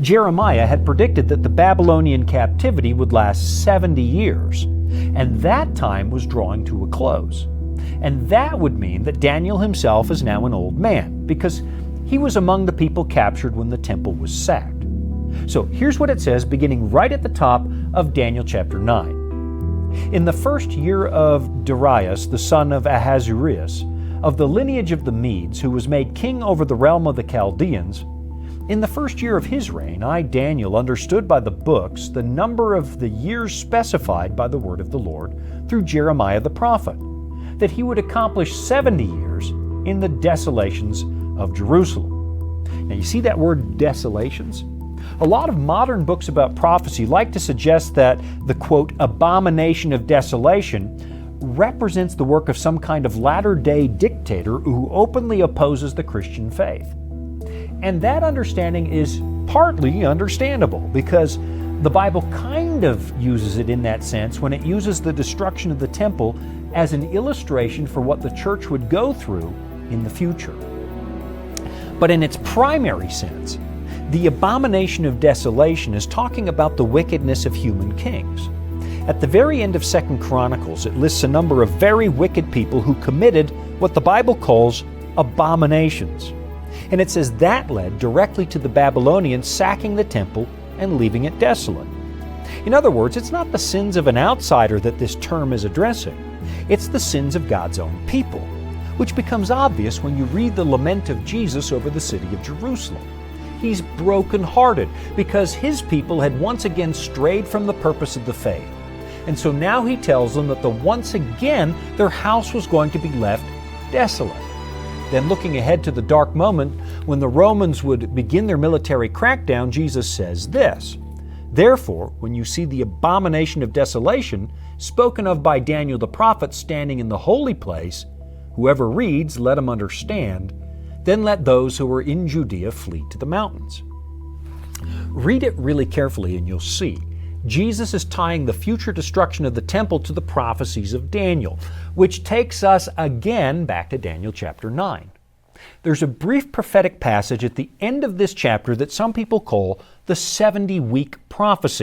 Jeremiah had predicted that the Babylonian captivity would last 70 years, and that time was drawing to a close. And that would mean that Daniel himself is now an old man, because he was among the people captured when the temple was sacked. So here's what it says, beginning right at the top of Daniel chapter 9. In the first year of Darius, the son of Ahasuerus, of the lineage of the Medes, who was made king over the realm of the Chaldeans, in the first year of his reign, I, Daniel, understood by the books the number of the years specified by the word of the Lord through Jeremiah the prophet, that he would accomplish 70 years in the desolations of Jerusalem. Now you see that word desolations? A lot of modern books about prophecy like to suggest that the, quote, abomination of desolation represents the work of some kind of latter-day dictator who openly opposes the Christian faith. And that understanding is partly understandable because the Bible kind of uses it in that sense when it uses the destruction of the temple as an illustration for what the church would go through in the future. But in its primary sense, the abomination of desolation is talking about the wickedness of human kings. At the very end of 2 Chronicles, it lists a number of very wicked people who committed what the Bible calls abominations. And it says that led directly to the Babylonians sacking the temple and leaving it desolate. In other words, it's not the sins of an outsider that this term is addressing. It's the sins of God's own people, which becomes obvious when you read the lament of Jesus over the city of Jerusalem. He's brokenhearted because his people had once again strayed from the purpose of the faith. And so now he tells them that once again their house was going to be left desolate. Then looking ahead to the dark moment when the Romans would begin their military crackdown, Jesus says this, "Therefore, when you see the abomination of desolation spoken of by Daniel the prophet standing in the holy place, whoever reads, let him understand, then let those who are in Judea flee to the mountains." Read it really carefully and you'll see. Jesus is tying the future destruction of the temple to the prophecies of Daniel, which takes us again back to Daniel chapter 9. There's a brief prophetic passage at the end of this chapter that some people call the 70-week prophecy.